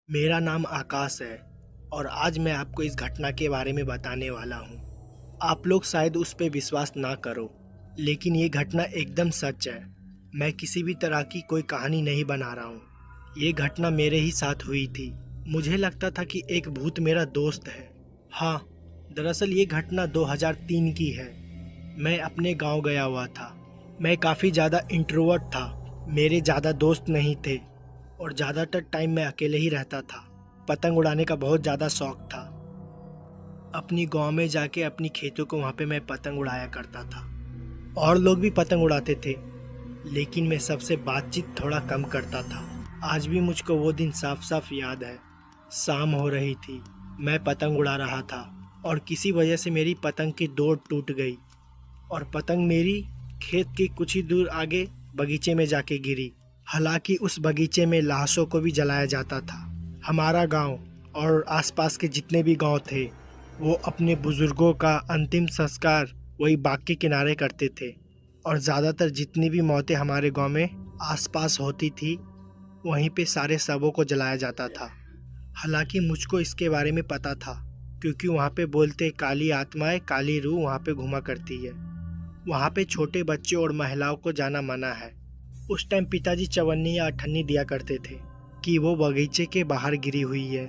मेरा नाम आकाश है और आज मैं आपको इस घटना के बारे में बताने वाला हूँ। आप लोग शायद उस पे विश्वास ना करो, लेकिन ये घटना एकदम सच है। मैं किसी भी तरह की कोई कहानी नहीं बना रहा हूँ। ये घटना मेरे ही साथ हुई थी। मुझे लगता था कि एक भूत मेरा दोस्त है। हाँ, दरअसल ये घटना 2003 की है। मैं अपने गांव गया हुआ था। मैं काफ़ी ज़्यादा इंट्रोवर्ट था। मेरे ज़्यादा दोस्त नहीं थे और ज़्यादातर टाइम मैं अकेले ही रहता था। पतंग उड़ाने का बहुत ज़्यादा शौक था। अपनी गांव में जाके अपनी खेतों को वहाँ पे मैं पतंग उड़ाया करता था। और लोग भी पतंग उड़ाते थे, लेकिन मैं सबसे बातचीत थोड़ा कम करता था। आज भी मुझको वो दिन साफ साफ याद है। शाम हो रही थी, मैं पतंग उड़ा रहा था और किसी वजह से मेरी पतंग की डोर टूट गई और पतंग मेरी खेत के कुछ ही दूर आगे बगीचे में जाके गिरी। हालांकि उस बगीचे में लाशों को भी जलाया जाता था। हमारा गांव और आसपास के जितने भी गांव थे, वो अपने बुजुर्गों का अंतिम संस्कार वही बाग के किनारे करते थे और ज़्यादातर जितनी भी मौतें हमारे गांव में आसपास होती थी, वहीं पे सारे शवों को जलाया जाता था। हालांकि मुझको इसके बारे में पता था, क्योंकि वहाँ पे बोलते काली आत्माएं, काली रूह वहाँ पे घुमा करती है। वहाँ पे छोटे बच्चों और महिलाओं को जाना मना है। उस टाइम पिताजी चवन्नी या अठन्नी दिया करते थे कि वो बगीचे के बाहर गिरी हुई है।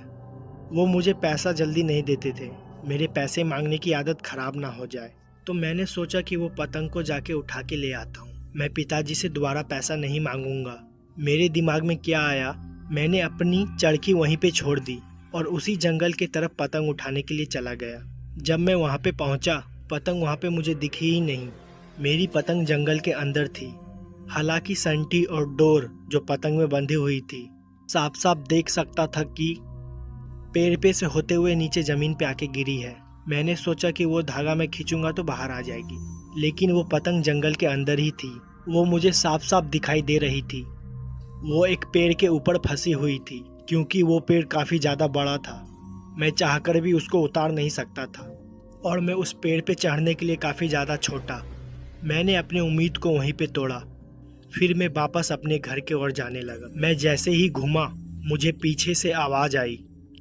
वो मुझे पैसा जल्दी नहीं देते थे, मेरे पैसे मांगने की आदत खराब ना हो जाए। तो मैंने सोचा कि वो पतंग को जाके उठा के ले आता हूँ। मैं पिताजी से दोबारा पैसा नहीं मांगूंगा। मेरे दिमाग में क्या आया, मैंने अपनी चड़की वहीं पे छोड़ दी और उसी जंगल की तरफ पतंग उठाने के लिए चला गया। जब मैं वहाँ पे पहुँचा, पतंग वहाँ पे मुझे दिखी ही नहीं। मेरी पतंग जंगल के अंदर थी। हालांकि संटी और डोर जो पतंग में बंधी हुई थी, साफ साफ देख सकता था कि पेड़ पे से होते हुए नीचे जमीन पे आके गिरी है। मैंने सोचा कि वो धागा मैं खींचूंगा तो बाहर आ जाएगी, लेकिन वो पतंग जंगल के अंदर ही थी। वो मुझे साफ साफ दिखाई दे रही थी। वो एक पेड़ के ऊपर फंसी हुई थी, क्योंकि वो पेड़ काफ़ी ज़्यादा बड़ा था। मैं चाहकर भी उसको उतार नहीं सकता था और मैं उस पेड़ पे चढ़ने के लिए काफ़ी ज़्यादा छोटा। मैंने अपनी उम्मीद को वहीं पे तोड़ा। फिर मैं वापस अपने घर की ओर जाने लगा। मैं जैसे ही घूमा, मुझे पीछे से आवाज़ आई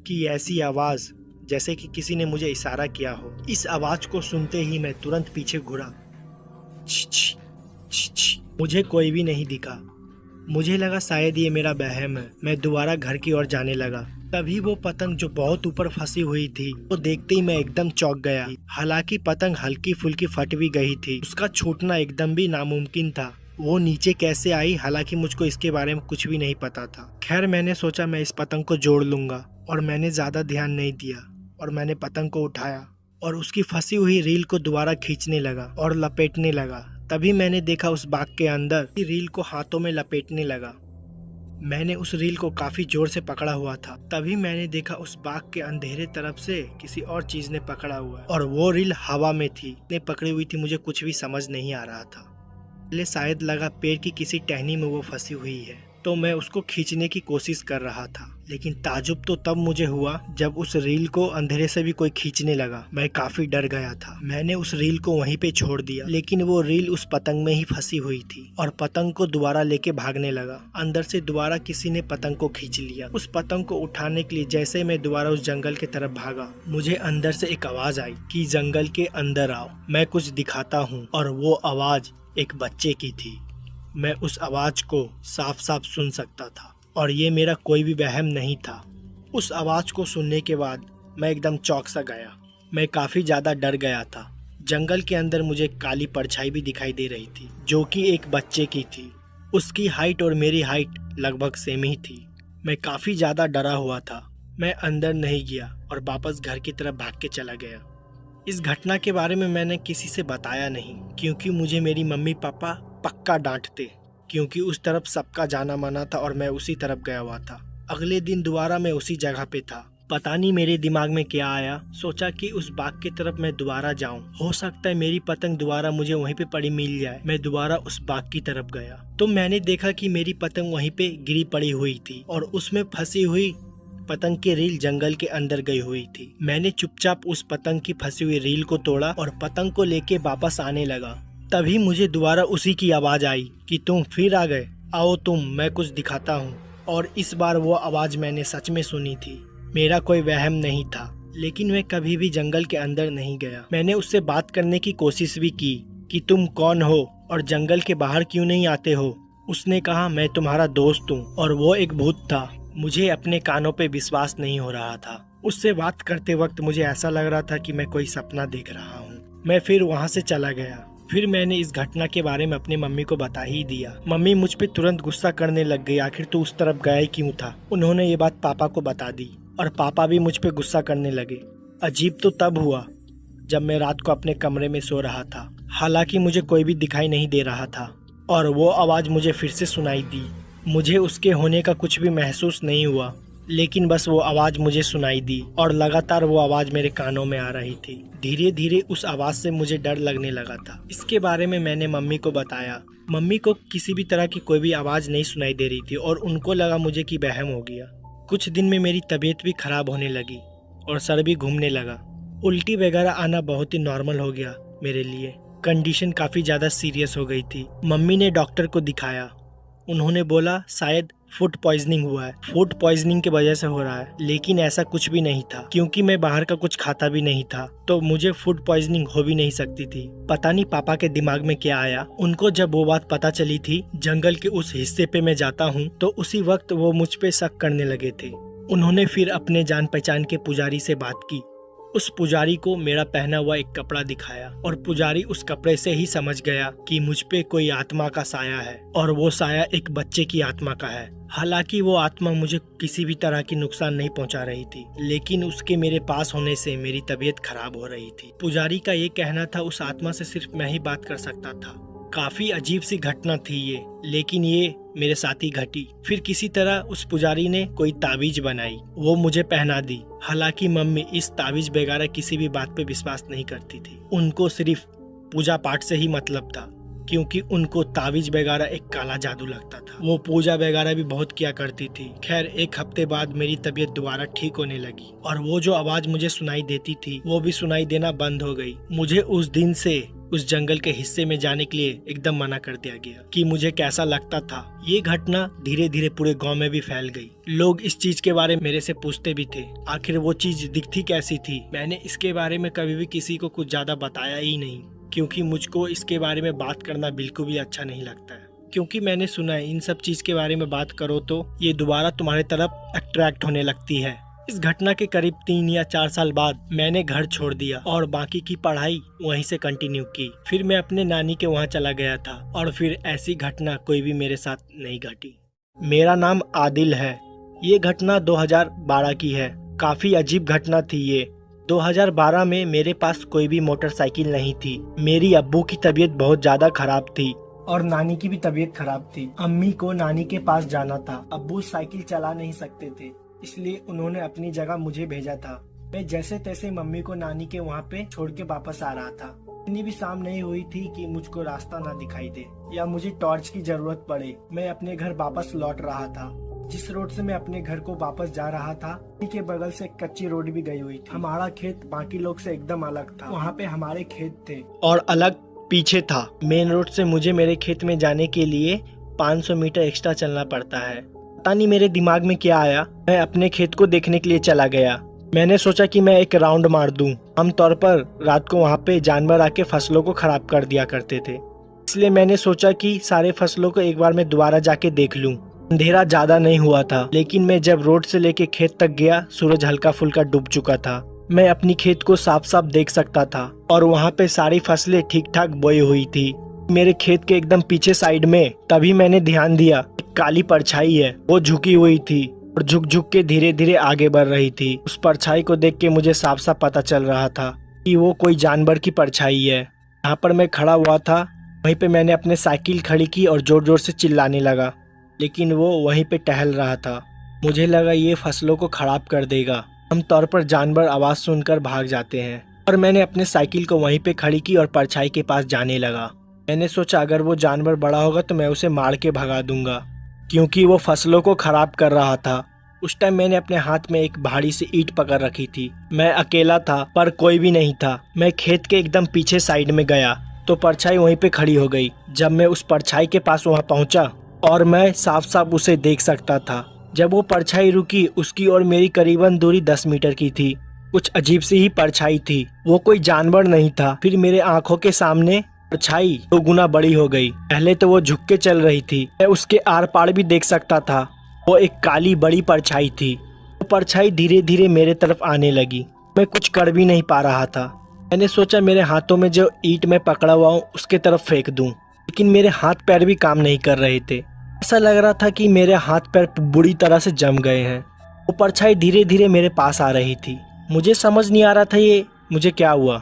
कि ऐसी आवाज़ जैसे कि किसी ने मुझे इशारा किया हो। इस आवाज़ को सुनते ही मैं तुरंत पीछे घुरा। छी छी छी छी। मुझे कोई भी नहीं दिखा। मुझे लगा शायद ये मेरा वहम है। मैं दोबारा घर की ओर जाने लगा। तभी वो पतंग जो बहुत ऊपर फंसी हुई थी, वो देखते ही मैं एकदम चौंक गया। हालांकि पतंग हल्की फुल्की फट भी गई थी, उसका छूटना एकदम भी नामुमकिन था। वो नीचे कैसे आई, हालांकि मुझको इसके बारे में कुछ भी नहीं पता था। खैर, मैंने सोचा मैं इस पतंग को जोड़ लूंगा और मैंने ज्यादा ध्यान नहीं दिया और मैंने पतंग को उठाया और उसकी फंसी हुई रील को दोबारा खींचने लगा और लपेटने लगा। तभी मैंने देखा उस बाग के अंदर रील को हाथों में लपेटने लगा। मैंने उस रील को काफी जोर से पकड़ा हुआ था। तभी मैंने देखा उस बाग के अंधेरे तरफ से किसी और चीज ने पकड़ा हुआ है और वो रील हवा में थी। ने पकड़ी हुई थी, मुझे कुछ भी समझ नहीं आ रहा था। पहले शायद लगा पेड़ की किसी टहनी में वो फंसी हुई है, तो मैं उसको खींचने की कोशिश कर रहा था। लेकिन ताजुब तो तब मुझे हुआ जब उस रील को अंधेरे से भी कोई खींचने लगा। मैं काफी डर गया था। मैंने उस रील को वहीं पे छोड़ दिया, लेकिन वो रील उस पतंग में ही फंसी हुई थी और पतंग को दोबारा लेके भागने लगा। अंदर से दोबारा किसी ने पतंग को खींच लिया। उस पतंग को उठाने के लिए जैसे मैं दोबारा उस जंगल की तरफ भागा, मुझे अंदर से एक आवाज आई कि जंगल के अंदर आओ, मैं कुछ दिखाता हूँ। और वो आवाज एक बच्चे की थी। मैं उस आवाज को साफ साफ सुन सकता था और ये मेरा कोई भी वहम नहीं था। उस आवाज को सुनने के बाद मैं एकदम चौंक सा गया। मैं काफी ज्यादा डर गया था। जंगल के अंदर मुझे काली परछाई भी दिखाई दे रही थी, जो कि एक बच्चे की थी। उसकी हाइट और मेरी हाइट लगभग सेम ही थी। मैं काफी ज्यादा डरा हुआ था। मैं अंदर नहीं गया और वापस घर की तरफ भाग के चला गया। इस घटना के बारे में मैंने किसी से बताया नहीं, क्योंकि मुझे मेरी मम्मी पापा पक्का डांटते, क्योंकि उस तरफ सबका जाना मना था और मैं उसी तरफ गया हुआ था। अगले दिन दोबारा मैं उसी जगह पे था। पता नहीं मेरे दिमाग में क्या आया, सोचा कि उस बाग की तरफ मैं दोबारा जाऊं। हो सकता है मेरी पतंग दोबारा मुझे वहीं पे पड़ी मिल जाए। मैं दोबारा उस बाग की तरफ गया तो मैंने देखा कि मेरी पतंग वहीं पे गिरी पड़ी हुई थी और उसमें फंसी हुई पतंग की रील जंगल के अंदर गई हुई थी। मैंने चुपचाप उस पतंग की फंसी हुई रील को तोड़ा और पतंग को लेके वापस आने लगा। तभी मुझे दोबारा उसी की आवाज आई कि तुम फिर आ गए, आओ तुम, मैं कुछ दिखाता हूँ। और इस बार वो आवाज़ मैंने सच में सुनी थी। मेरा कोई वहम नहीं था, लेकिन मैं कभी भी जंगल के अंदर नहीं गया। मैंने उससे बात करने की कोशिश भी की कि तुम कौन हो और जंगल के बाहर क्यों नहीं आते हो। उसने कहा मैं तुम्हारा दोस्त हूँ और वो एक भूत था। मुझे अपने कानों पे विश्वास नहीं हो रहा था। उससे बात करते वक्त मुझे ऐसा लग रहा था कि मैं कोई सपना देख रहा हूँ। मैं फिर वहाँ से चला गया। फिर मैंने इस घटना के बारे में अपनी मम्मी को बता ही दिया। मम्मी मुझ पे तुरंत गुस्सा करने लग गई, आखिर तू उस तरफ गया ही क्यों था। उन्होंने ये बात पापा को बता दी और पापा भी मुझ पे गुस्सा करने लगे। अजीब तो तब हुआ जब मैं रात को अपने कमरे में सो रहा था। हालांकि मुझे कोई भी दिखाई नहीं दे रहा था और वो आवाज़ मुझे फिर से सुनाई दी। मुझे उसके होने का कुछ भी महसूस नहीं हुआ, लेकिन बस वो आवाज़ मुझे सुनाई दी और लगातार वो आवाज़ मेरे कानों में आ रही थी। धीरे धीरे उस आवाज़ से मुझे डर लगने लगा था। इसके बारे में मैंने मम्मी को बताया। मम्मी को किसी भी तरह की कोई भी आवाज़ नहीं सुनाई दे रही थी और उनको लगा मुझे कि वहम हो गया। कुछ दिन में मेरी तबीयत भी खराब होने लगी और सर भी घूमने लगा। उल्टी वगैरह आना बहुत ही नॉर्मल हो गया मेरे लिए। कंडीशन काफ़ी ज़्यादा सीरियस हो गई थी। मम्मी ने डॉक्टर को दिखाया। उन्होंने बोला शायद फूड पॉइजनिंग हुआ है, फूड पॉइजनिंग की वजह से हो रहा है, लेकिन ऐसा कुछ भी नहीं था क्योंकि मैं बाहर का कुछ खाता भी नहीं था, तो मुझे फूड पॉइजनिंग हो भी नहीं सकती थी। पता नहीं पापा के दिमाग में क्या आया। उनको जब वो बात पता चली थी जंगल के उस हिस्से पे मैं जाता हूँ, तो उसी वक्त वो मुझ पे शक करने लगे थे। उन्होंने फिर अपने जान पहचान के पुजारी से बात की। उस पुजारी को मेरा पहना हुआ एक कपड़ा दिखाया और पुजारी उस कपड़े से ही समझ गया कि मुझ पे कोई आत्मा का साया है और वो साया एक बच्चे की आत्मा का है। हालांकि वो आत्मा मुझे किसी भी तरह की नुकसान नहीं पहुंचा रही थी, लेकिन उसके मेरे पास होने से मेरी तबीयत खराब हो रही थी। पुजारी का ये कहना था उस आत्मा से सिर्फ मैं ही बात कर सकता था। काफी अजीब सी घटना थी ये, लेकिन ये मेरे साथ ही घटी। फिर किसी तरह उस पुजारी ने कोई ताबीज बनाई, वो मुझे पहना दी। हालांकि मम्मी इस ताबीज वगैरह किसी भी बात पे विश्वास नहीं करती थी। उनको सिर्फ पूजा पाठ से ही मतलब था, क्योंकि उनको ताबीज वगैरह एक काला जादू लगता था। वो पूजा वगैरह भी बहुत किया करती थी। खैर एक हफ्ते बाद मेरी तबीयत दोबारा ठीक होने लगी और वो जो आवाज मुझे सुनाई देती थी वो भी सुनाई देना बंद हो गई। मुझे उस दिन से उस जंगल के हिस्से में जाने के लिए एकदम मना कर दिया गया कि मुझे कैसा लगता था। ये घटना धीरे धीरे पूरे गांव में भी फैल गई। लोग इस चीज के बारे में मेरे से पूछते भी थे, आखिर वो चीज दिखती कैसी थी। मैंने इसके बारे में कभी भी किसी को कुछ ज्यादा बताया ही नहीं, क्योंकि मुझको इसके बारे में बात करना बिल्कुल भी अच्छा नहीं लगता है। क्योंकि मैंने सुना है इन सब चीज के बारे में बात करो तो ये दोबारा तुम्हारे तरफ अट्रैक्ट होने लगती है। इस घटना के करीब 3 या 4 साल बाद मैंने घर छोड़ दिया और बाकी की पढ़ाई वहीं से कंटिन्यू की। फिर मैं अपने नानी के वहाँ चला गया था और फिर ऐसी घटना कोई भी मेरे साथ नहीं घटी। मेरा नाम आदिल है। ये घटना 2012 की है। काफी अजीब घटना थी ये। 2012 में मेरे पास कोई भी मोटरसाइकिल नहीं थी। मेरी अब्बू की तबीयत बहुत ज्यादा खराब थी और नानी की भी तबीयत खराब थी। अम्मी को नानी के पास जाना था। अब्बू साइकिल चला नहीं सकते थे, इसलिए उन्होंने अपनी जगह मुझे भेजा था। मैं जैसे तैसे मम्मी को नानी के वहाँ पे छोड़ के वापस आ रहा था। इतनी भी शाम नहीं हुई थी कि मुझको रास्ता ना दिखाई दे या मुझे टॉर्च की जरूरत पड़े। मैं अपने घर वापस लौट रहा था। जिस रोड से मैं अपने घर को वापस जा रहा था, उसी के बगल से एक कच्ची रोड भी गई हुई थी। हमारा खेत बाकी लोग से एकदम अलग था। वहाँ पे हमारे खेत थे और अलग पीछे था। मेन रोड से मुझे मेरे खेत में जाने के लिए 500 मीटर एक्स्ट्रा चलना पड़ता है। पता नहीं मेरे दिमाग में क्या आया, मैं अपने खेत को देखने के लिए चला गया। मैंने सोचा कि मैं एक राउंड मार दूं। आमतौर पर रात को वहाँ पे जानवर आके फसलों को खराब कर दिया करते थे, इसलिए मैंने सोचा कि सारे फसलों को एक बार मैं दोबारा जाके देख लूं। अंधेरा ज्यादा नहीं हुआ था, लेकिन मैं जब रोड से लेके खेत तक गया, सूरज हल्का फुल्का डूब चुका था। मैं अपनी खेत को साफ साफ देख सकता था और वहाँ पे सारी फसलें ठीक ठाक बोई हुई थी। मेरे खेत के एकदम पीछे साइड में तभी मैंने ध्यान दिया, एक काली परछाई है, वो झुकी हुई थी और झुक झुक के धीरे धीरे आगे बढ़ रही थी। उस परछाई को देख के मुझे साफ साफ पता चल रहा था कि वो कोई जानवर की परछाई है। यहाँ पर मैं खड़ा हुआ था, वहीं पे मैंने अपने साइकिल खड़ी की और जोर जोर से चिल्लाने लगा, लेकिन वो वहीं पे टहल रहा था। मुझे लगा ये फसलों को खराब कर देगा। आमतौर पर जानवर आवाज सुनकर भाग जाते हैं और मैंने अपने साइकिल को वहीं पे खड़ी की और परछाई के पास जाने लगा। मैंने सोचा अगर वो जानवर बड़ा होगा तो मैं उसे मार के भगा दूंगा, क्योंकि वो फसलों को खराब कर रहा था। उस टाइम मैंने अपने हाथ में एक भारी सी ईंट पकड़ रखी थी। मैं अकेला था पर कोई भी नहीं था। मैं खेत के एकदम पीछे साइड में गया तो परछाई वहीं पे खड़ी हो गई। जब मैं उस परछाई के पास वहाँ पहुँचा और मैं साफ साफ उसे देख सकता था, जब वो परछाई रुकी, उसकी और मेरी करीबन दूरी 10 मीटर की थी। कुछ अजीब सी ही परछाई थी, वो कोई जानवर नहीं था। फिर मेरे आंखों के सामने परछाई 2 गुना बड़ी हो गई। पहले तो वो झुक के चल रही थी, मैं उसके आर पार भी देख सकता था। वो एक काली बड़ी परछाई थी। वो परछाई धीरे धीरे मेरे तरफ आने लगी। मैं कुछ कर भी नहीं पा रहा था। मैंने सोचा मेरे हाथों में जो ईंट में पकड़ा हुआ हूँ उसके तरफ फेंक दूं, लेकिन मेरे हाथ पैर भी काम नहीं कर रहे थे। ऐसा लग रहा था कि मेरे हाथ पैर बुरी तरह से जम गए हैं। वो परछाई धीरे धीरे मेरे पास आ रही थी। मुझे समझ नहीं आ रहा था ये मुझे क्या हुआ।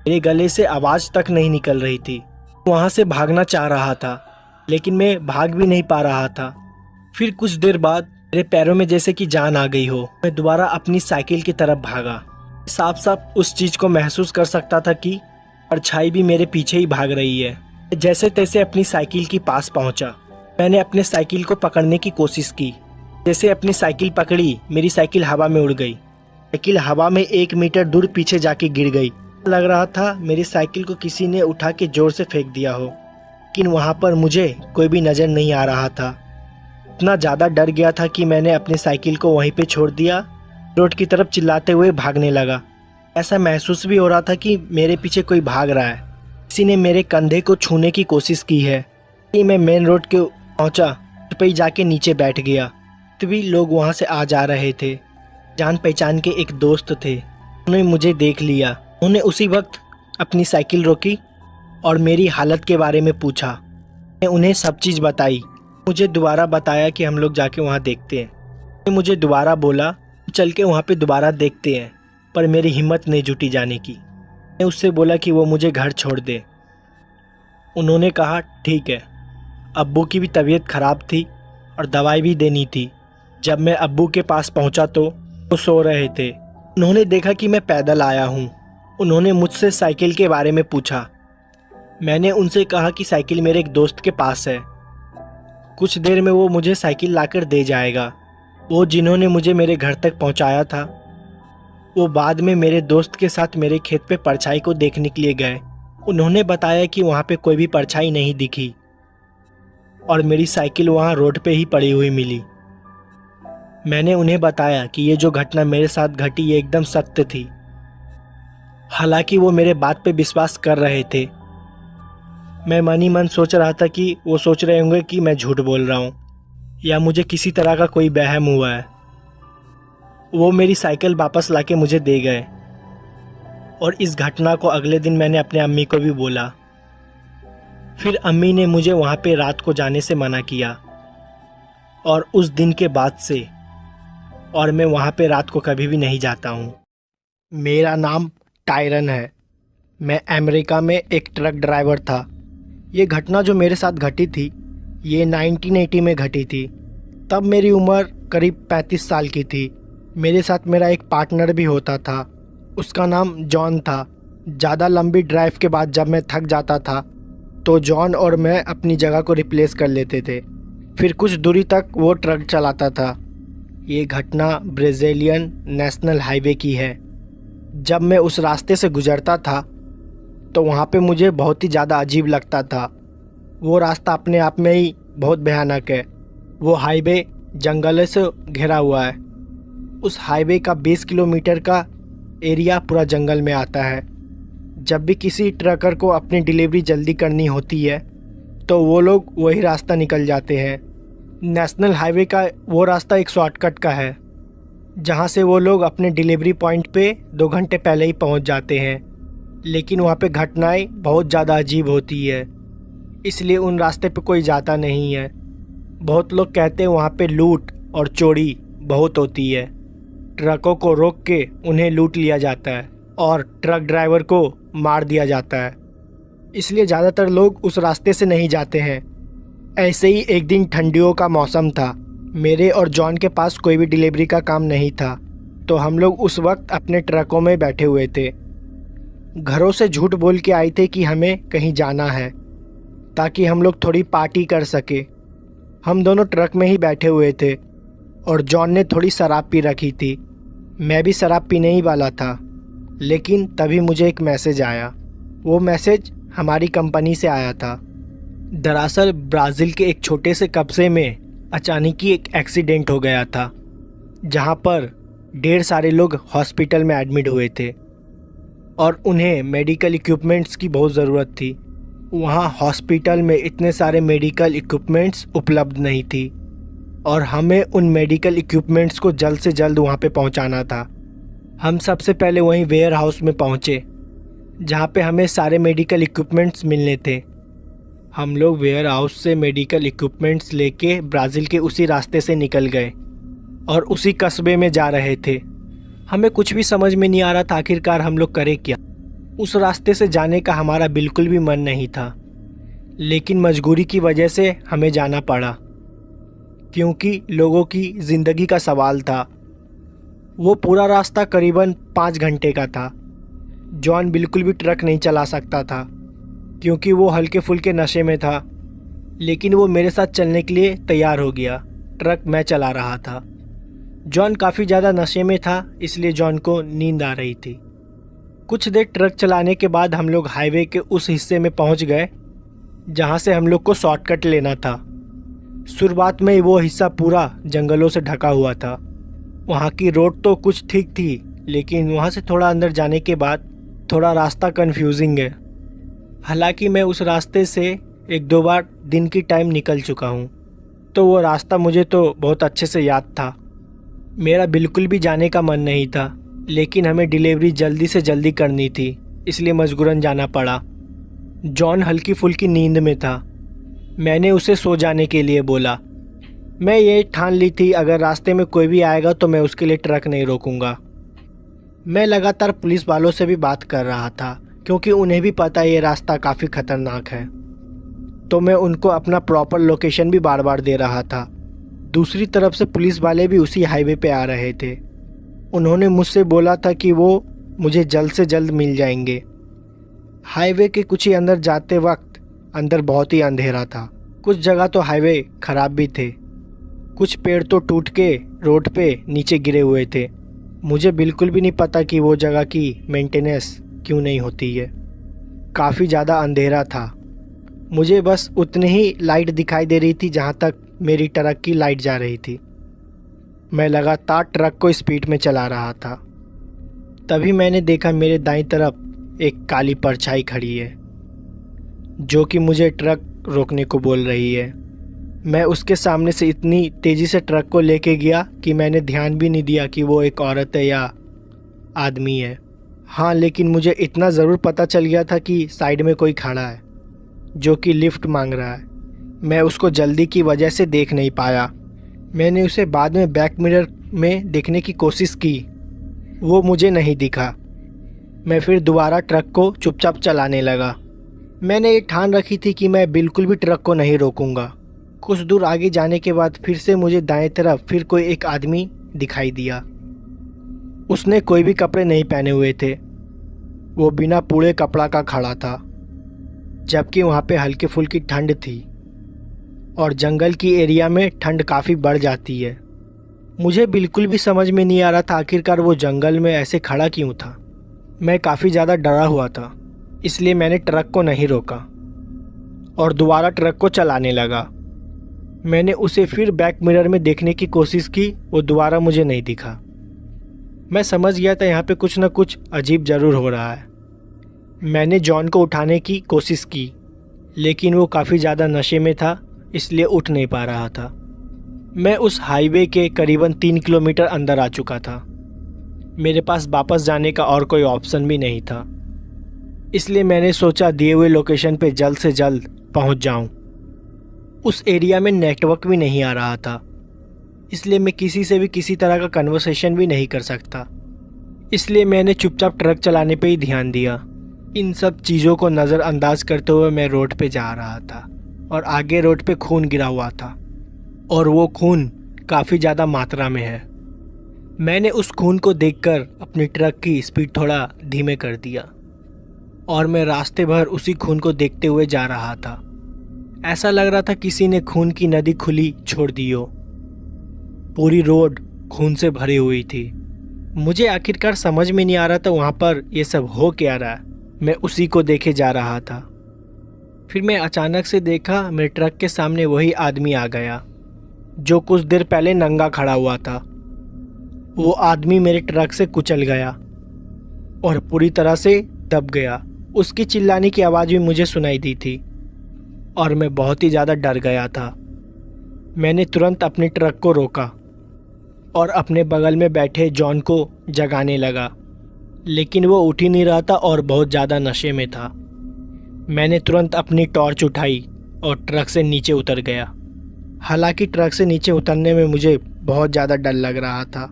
मेरे गले से आवाज़ तक नहीं निकल रही थी। वहाँ से भागना चाह रहा था, लेकिन मैं भाग भी नहीं पा रहा था। फिर कुछ देर बाद मेरे पैरों में जैसे कि जान आ गई हो। मैं दोबारा अपनी साइकिल की तरफ भागा। साफ साफ उस चीज़ को महसूस कर सकता था कि परछाई भी मेरे पीछे ही भाग रही है। जैसे तैसे अपनी साइकिल के पास पहुंचा। मैंने अपने साइकिल को पकड़ने की कोशिश की। जैसे अपनी साइकिल पकड़ी, मेरी साइकिल हवा में उड़ गई। साइकिल हवा में 1 मीटर दूर पीछे जाके गिर गई। लग रहा था मेरी साइकिल को किसी ने उठा के जोर से फेंक दिया हो, लेकिन वहाँ पर मुझे कोई भी नज़र नहीं आ रहा था। इतना ज़्यादा डर गया था कि मैंने अपनी साइकिल को वहीं पे छोड़ दिया। रोड की तरफ चिल्लाते हुए भागने लगा। ऐसा महसूस भी हो रहा था कि मेरे पीछे कोई भाग रहा है। किसी ने मेरे कंधे को छूने की कोशिश की है। मैं मेन रोड के पहुंचा, पे जाके नीचे बैठ गया। तभी लोग वहां से आ जा रहे थे। जान पहचान के एक दोस्त थे, उन्होंने मुझे देख लिया। उन्होंने उसी वक्त अपनी साइकिल रोकी और मेरी हालत के बारे में पूछा। मैं उन्हें सब चीज़ बताई। मुझे दोबारा बताया कि हम लोग जाके वहाँ देखते हैं। मुझे दोबारा बोला चल के वहाँ पे दोबारा देखते हैं, पर मेरी हिम्मत नहीं जुटी जाने की। मैं उससे बोला कि वो मुझे घर छोड़ दे। उन्होंने कहा ठीक है। अब्बू की भी तबीयत ख़राब थी और दवाई भी देनी थी। जब मैं अब्बू के पास पहुंचा तो वो सो रहे थे। उन्होंने देखा कि मैं पैदल आया हूं। उन्होंने मुझसे साइकिल के बारे में पूछा। मैंने उनसे कहा कि साइकिल मेरे एक दोस्त के पास है, कुछ देर में वो मुझे साइकिल लाकर दे जाएगा। वो जिन्होंने मुझे मेरे घर तक पहुंचाया था, वो बाद में मेरे दोस्त के साथ मेरे खेत पे परछाई को देखने के लिए गए। उन्होंने बताया कि वहाँ पे कोई भी परछाई नहीं दिखी और मेरी साइकिल वहाँ रोड पे ही पड़ी हुई मिली। मैंने उन्हें बताया कि ये जो घटना मेरे साथ घटी ये एकदम सत्य थी। हालांकि वो मेरे बात पे विश्वास कर रहे थे। मैं मन ही मन सोच रहा था कि वो सोच रहे होंगे कि मैं झूठ बोल रहा हूँ या मुझे किसी तरह का कोई वहम हुआ है। वो मेरी साइकिल वापस लाके मुझे दे गए और इस घटना को अगले दिन मैंने अपने अम्मी को भी बोला। फिर अम्मी ने मुझे वहाँ पे रात को जाने से मना किया और उस दिन के बाद से और मैं वहाँ पे रात को कभी भी नहीं जाता हूँ। मेरा नाम टायरन है। मैं अमेरिका में एक ट्रक ड्राइवर था। ये घटना जो मेरे साथ घटी थी ये 1980 में घटी थी। तब मेरी उम्र करीब 35 साल की थी। मेरे साथ मेरा एक पार्टनर भी होता था, उसका नाम जॉन था। ज़्यादा लंबी ड्राइव के बाद जब मैं थक जाता था तो जॉन और मैं अपनी जगह को रिप्लेस कर लेते थे। फिर कुछ दूरी तक वो ट्रक चलाता था। ये घटना ब्राज़ीलियन नेशनल हाईवे की है। जब मैं उस रास्ते से गुजरता था तो वहाँ पे मुझे बहुत ही ज़्यादा अजीब लगता था। वो रास्ता अपने आप में ही बहुत भयानक है। वो हाईवे जंगलों से घिरा हुआ है। उस हाईवे का 20 किलोमीटर का एरिया पूरा जंगल में आता है। जब भी किसी ट्रकर को अपनी डिलीवरी जल्दी करनी होती है तो वो लोग वही रास्ता निकल जाते हैं। नेशनल हाईवे का वो रास्ता एक शॉर्टकट का है जहाँ से वो लोग अपने डिलीवरी पॉइंट पे 2 घंटे पहले ही पहुँच जाते हैं। लेकिन वहाँ पे घटनाएं बहुत ज़्यादा अजीब होती है, इसलिए उन रास्ते पे कोई जाता नहीं है। बहुत लोग कहते हैं वहाँ पे लूट और चोरी बहुत होती है। ट्रकों को रोक के उन्हें लूट लिया जाता है और ट्रक ड्राइवर को मार दिया जाता है, इसलिए ज़्यादातर लोग उस रास्ते से नहीं जाते हैं। ऐसे ही एक दिन ठंडियों का मौसम था। मेरे और जॉन के पास कोई भी डिलीवरी का काम नहीं था, तो हम लोग उस वक्त अपने ट्रकों में बैठे हुए थे। घरों से झूठ बोल के आए थे कि हमें कहीं जाना है ताकि हम लोग थोड़ी पार्टी कर सके। हम दोनों ट्रक में ही बैठे हुए थे और जॉन ने थोड़ी शराब पी रखी थी। मैं भी शराब पीने ही वाला था, लेकिन तभी मुझे एक मैसेज आया। वो मैसेज हमारी कंपनी से आया था। दरअसल ब्राज़ील के एक छोटे से कस्बे में अचानक ही एक एक्सीडेंट हो गया था जहां पर ढेर सारे लोग हॉस्पिटल में एडमिट हुए थे और उन्हें मेडिकल इक्विपमेंट्स की बहुत ज़रूरत थी। वहां हॉस्पिटल में इतने सारे मेडिकल इक्विपमेंट्स उपलब्ध नहीं थी और हमें उन मेडिकल इक्विपमेंट्स को जल्द से जल्द वहां पे पहुंचाना था। हम सबसे पहले वहीं वेयर हाउस में पहुंचे जहां पे हमें सारे मेडिकल इक्विपमेंट्स मिलने थे। हम लोग वेयर हाउस से मेडिकल इक्विपमेंट्स लेके ब्राज़ील के उसी रास्ते से निकल गए और उसी कस्बे में जा रहे थे। हमें कुछ भी समझ में नहीं आ रहा था आखिरकार हम लोग करें क्या। उस रास्ते से जाने का हमारा बिल्कुल भी मन नहीं था, लेकिन मजबूरी की वजह से हमें जाना पड़ा क्योंकि लोगों की ज़िंदगी का सवाल था। वो पूरा रास्ता करीबन 5 घंटे का था। जॉन बिल्कुल भी ट्रक नहीं चला सकता था क्योंकि वो हल्के फुल्के नशे में था, लेकिन वो मेरे साथ चलने के लिए तैयार हो गया। ट्रक मैं चला रहा था। जॉन काफ़ी ज़्यादा नशे में था, इसलिए जॉन को नींद आ रही थी। कुछ देर ट्रक चलाने के बाद हम लोग हाईवे के उस हिस्से में पहुंच गए जहां से हम लोग को शॉर्टकट लेना था। शुरुआत में वो हिस्सा पूरा जंगलों से ढका हुआ था। वहां की रोड तो कुछ ठीक थी, लेकिन वहां से थोड़ा अंदर जाने के बाद थोड़ा रास्ता कंफ्यूजिंग है। हालांकि मैं उस रास्ते से 1-2 बार दिन की टाइम निकल चुका हूँ, तो वो रास्ता मुझे तो बहुत अच्छे से याद था। मेरा बिल्कुल भी जाने का मन नहीं था, लेकिन हमें डिलीवरी जल्दी से जल्दी करनी थी, इसलिए मजबूरन जाना पड़ा। जॉन हल्की फुल्की नींद में था। मैंने उसे सो जाने के लिए बोला। मैं ये ठान ली थी अगर रास्ते में कोई भी आएगा तो मैं उसके लिए ट्रक नहीं रोकूंगा। मैं लगातार पुलिस वालों से भी बात कर रहा था क्योंकि उन्हें भी पता ये रास्ता काफ़ी ख़तरनाक है, तो मैं उनको अपना प्रॉपर लोकेशन भी बार बार दे रहा था। दूसरी तरफ से पुलिस वाले भी उसी हाईवे पे आ रहे थे। उन्होंने मुझसे बोला था कि वो मुझे जल्द से जल्द मिल जाएंगे। हाईवे के कुछ ही अंदर जाते वक्त अंदर बहुत ही अंधेरा था। कुछ जगह तो हाईवे ख़राब भी थे, कुछ पेड़ तो टूट के रोड पे नीचे गिरे हुए थे। मुझे बिल्कुल भी नहीं पता कि वो जगह की मेंटेनेंस क्यों नहीं होती है। काफ़ी ज़्यादा अंधेरा था। मुझे बस उतनी ही लाइट दिखाई दे रही थी जहाँ तक मेरी ट्रक की लाइट जा रही थी। मैं लगातार ट्रक को स्पीड में चला रहा था। तभी मैंने देखा मेरे दाईं तरफ एक काली परछाई खड़ी है जो कि मुझे ट्रक रोकने को बोल रही है। मैं उसके सामने से इतनी तेज़ी से ट्रक को लेके गया कि मैंने ध्यान भी नहीं दिया कि वो एक औरत है या आदमी है। हाँ, लेकिन मुझे इतना ज़रूर पता चल गया था कि साइड में कोई खड़ा है जो कि लिफ्ट मांग रहा है। मैं उसको जल्दी की वजह से देख नहीं पाया। मैंने उसे बाद में बैक मिरर में देखने की कोशिश की, वो मुझे नहीं दिखा। मैं फिर दोबारा ट्रक को चुपचाप चलाने लगा। मैंने ये ठान रखी थी कि मैं बिल्कुल भी ट्रक को नहीं रोकूंगा। कुछ दूर आगे जाने के बाद फिर से मुझे दाएं तरफ फिर कोई एक आदमी दिखाई दिया। उसने कोई भी कपड़े नहीं पहने हुए थे, वो बिना पूरे कपड़ा का खड़ा था, जबकि वहाँ पे हल्की फुल्की ठंड थी और जंगल की एरिया में ठंड काफ़ी बढ़ जाती है। मुझे बिल्कुल भी समझ में नहीं आ रहा था आखिरकार वो जंगल में ऐसे खड़ा क्यों था। मैं काफ़ी ज़्यादा डरा हुआ था, इसलिए मैंने ट्रक को नहीं रोका और दोबारा ट्रक को चलाने लगा। मैंने उसे फिर बैक मिरर में देखने की कोशिश की, वो दोबारा मुझे नहीं दिखा। मैं समझ गया था यहाँ पे कुछ ना कुछ अजीब ज़रूर हो रहा है। मैंने जॉन को उठाने की कोशिश की, लेकिन वो काफ़ी ज़्यादा नशे में था, इसलिए उठ नहीं पा रहा था। मैं उस हाईवे के करीबन 3 किलोमीटर अंदर आ चुका था। मेरे पास वापस जाने का और कोई ऑप्शन भी नहीं था, इसलिए मैंने सोचा दिए हुए लोकेशन पे जल्द से जल्द पहुंच जाऊं। उस एरिया में नेटवर्क भी नहीं आ रहा था, इसलिए मैं किसी से भी किसी तरह का कन्वर्सेशन भी नहीं कर सकता। इसलिए मैंने चुपचाप ट्रक चलाने पे ही ध्यान दिया। इन सब चीज़ों को नज़रअंदाज करते हुए मैं रोड पे जा रहा था और आगे रोड पे खून गिरा हुआ था और वो खून काफ़ी ज़्यादा मात्रा में है। मैंने उस खून को देखकर अपनी ट्रक की स्पीड थोड़ा धीमे कर दिया और मैं रास्ते भर उसी खून को देखते हुए जा रहा था। ऐसा लग रहा था किसी ने खून की नदी खुली छोड़ दी हो। पूरी रोड खून से भरी हुई थी। मुझे आखिरकार समझ में नहीं आ रहा था वहाँ पर ये सब हो क्या रहा है। मैं उसी को देखे जा रहा था। फिर मैं अचानक से देखा मेरे ट्रक के सामने वही आदमी आ गया। जो कुछ देर पहले नंगा खड़ा हुआ था। वो आदमी मेरे ट्रक से कुचल गया और पूरी तरह से दब गया। उसकी चिल्लाने की आवाज़ भी मुझे सुनाई दी थी और मैं बहुत ही ज़्यादा डर गया था। मैंने तुरंत अपने ट्रक को रोका और अपने बगल में बैठे जॉन को जगाने लगा, लेकिन वो उठ ही नहीं रहा था और बहुत ज़्यादा नशे में था। मैंने तुरंत अपनी टॉर्च उठाई और ट्रक से नीचे उतर गया। हालांकि ट्रक से नीचे उतरने में मुझे बहुत ज़्यादा डर लग रहा था।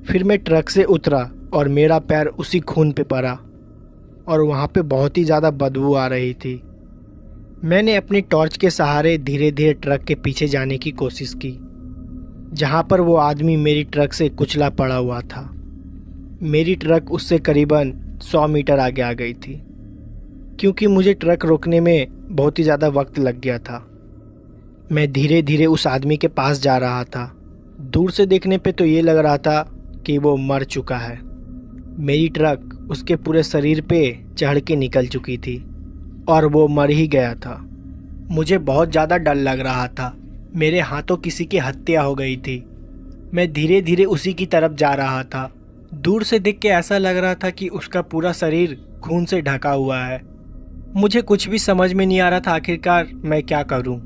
फिर मैं ट्रक से उतरा और मेरा पैर उसी खून पे पड़ा और वहाँ पे बहुत ही ज़्यादा बदबू आ रही थी। मैंने अपनी टॉर्च के सहारे धीरे धीरे ट्रक के पीछे जाने की कोशिश की, जहाँ पर वो आदमी मेरी ट्रक से कुचला पड़ा हुआ था। मेरी ट्रक उससे करीबन 100 मीटर आगे आ गई थी, क्योंकि मुझे ट्रक रोकने में बहुत ही ज़्यादा वक्त लग गया था। मैं धीरे धीरे उस आदमी के पास जा रहा था। दूर से देखने पे तो ये लग रहा था कि वो मर चुका है। मेरी ट्रक उसके पूरे शरीर पे चढ़ के निकल चुकी थी और वो मर ही गया था। मुझे बहुत ज़्यादा डर लग रहा था। मेरे हाथों किसी की हत्या हो गई थी। मैं धीरे धीरे उसी की तरफ जा रहा था। दूर से देख के ऐसा लग रहा था कि उसका पूरा शरीर खून से ढका हुआ है। मुझे कुछ भी समझ में नहीं आ रहा था आखिरकार मैं क्या करूं।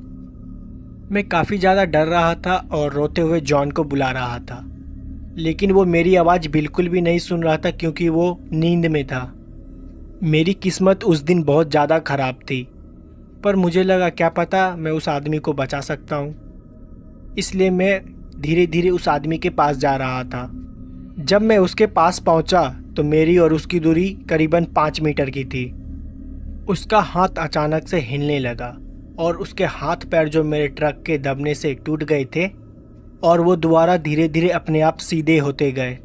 मैं काफ़ी ज़्यादा डर रहा था और रोते हुए जॉन को बुला रहा था, लेकिन वो मेरी आवाज़ बिल्कुल भी नहीं सुन रहा था क्योंकि वो नींद में था। मेरी किस्मत उस दिन बहुत ज़्यादा ख़राब थी, पर मुझे लगा क्या पता मैं उस आदमी को बचा सकता हूँ। इसलिए मैं धीरे धीरे उस आदमी के पास जा रहा था। जब मैं उसके पास पहुँचा तो मेरी और उसकी दूरी करीबन 5 मीटर की थी। उसका हाथ अचानक से हिलने लगा और उसके हाथ पैर जो मेरे ट्रक के दबने से टूट गए थे और वो दोबारा धीरे धीरे अपने आप सीधे होते गए।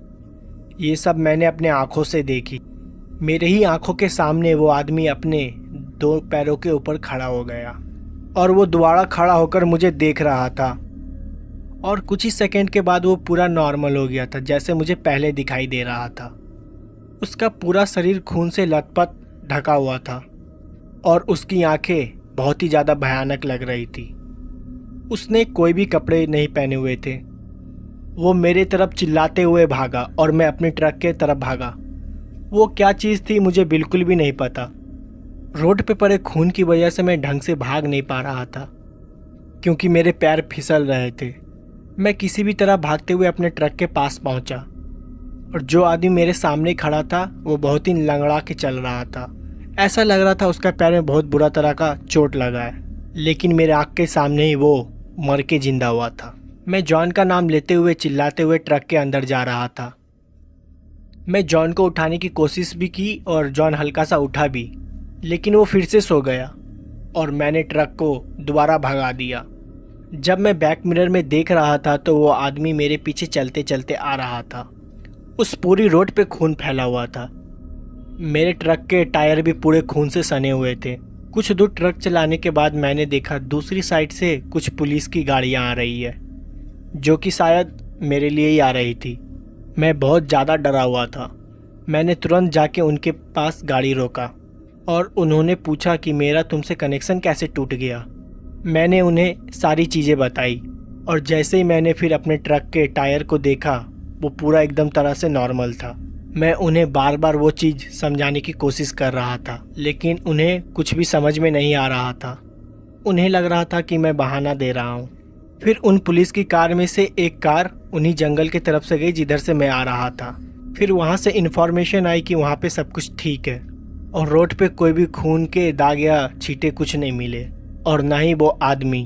ये सब मैंने अपने आँखों से देखी। मेरे ही आँखों के सामने वो आदमी अपने 2 पैरों के ऊपर खड़ा हो गया और वो दोबारा खड़ा होकर मुझे देख रहा था और कुछ ही सेकंड के बाद वो पूरा नॉर्मल हो गया था, जैसे मुझे पहले दिखाई दे रहा था। उसका पूरा शरीर खून से लथपथ ढका हुआ था और उसकी आंखें बहुत ही ज़्यादा भयानक लग रही थी। उसने कोई भी कपड़े नहीं पहने हुए थे। वो मेरे तरफ चिल्लाते हुए भागा और मैं अपने ट्रक के तरफ भागा। वो क्या चीज़ थी मुझे बिल्कुल भी नहीं पता। रोड पे पड़े खून की वजह से मैं ढंग से भाग नहीं पा रहा था क्योंकि मेरे पैर फिसल रहे थे। मैं किसी भी तरह भागते हुए अपने ट्रक के पास पहुंचा और जो आदमी मेरे सामने खड़ा था वो बहुत ही लंगड़ा के चल रहा था। ऐसा लग रहा था उसका पैर में बहुत बुरा तरह का चोट लगा है, लेकिन मेरे आँख के सामने ही वो मर के जिंदा हुआ था। मैं जॉन का नाम लेते हुए चिल्लाते हुए ट्रक के अंदर जा रहा था। मैं जॉन को उठाने की कोशिश भी की और जॉन हल्का सा उठा भी, लेकिन वो फिर से सो गया और मैंने ट्रक को दोबारा भगा दिया। जब मैं बैक मिरर में देख रहा था तो वो आदमी मेरे पीछे चलते चलते आ रहा था। उस पूरी रोड पे खून फैला हुआ था। मेरे ट्रक के टायर भी पूरे खून से सने हुए थे। कुछ दूर ट्रक चलाने के बाद मैंने देखा दूसरी साइड से कुछ पुलिस की गाड़ियां आ रही है, जो कि शायद मेरे लिए ही आ रही थी। मैं बहुत ज़्यादा डरा हुआ था। मैंने तुरंत जाके उनके पास गाड़ी रोका और उन्होंने पूछा कि मेरा तुमसे कनेक्शन कैसे टूट गया। मैंने उन्हें सारी चीज़ें बताई और जैसे ही मैंने फिर अपने ट्रक के टायर को देखा वो पूरा एकदम तरह से नॉर्मल था। मैं उन्हें बार बार वो चीज़ समझाने की कोशिश कर रहा था, लेकिन उन्हें कुछ भी समझ में नहीं आ रहा था। उन्हें लग रहा था कि मैं बहाना दे रहा हूँ। फिर उन पुलिस की कार में से एक कार उन्हीं जंगल की तरफ से गई जिधर से मैं आ रहा था। फिर वहाँ से इन्फॉर्मेशन आई कि वहाँ पे सब कुछ ठीक है और रोड पे कोई भी खून के दाग या छींटे कुछ नहीं मिले और ना ही वो आदमी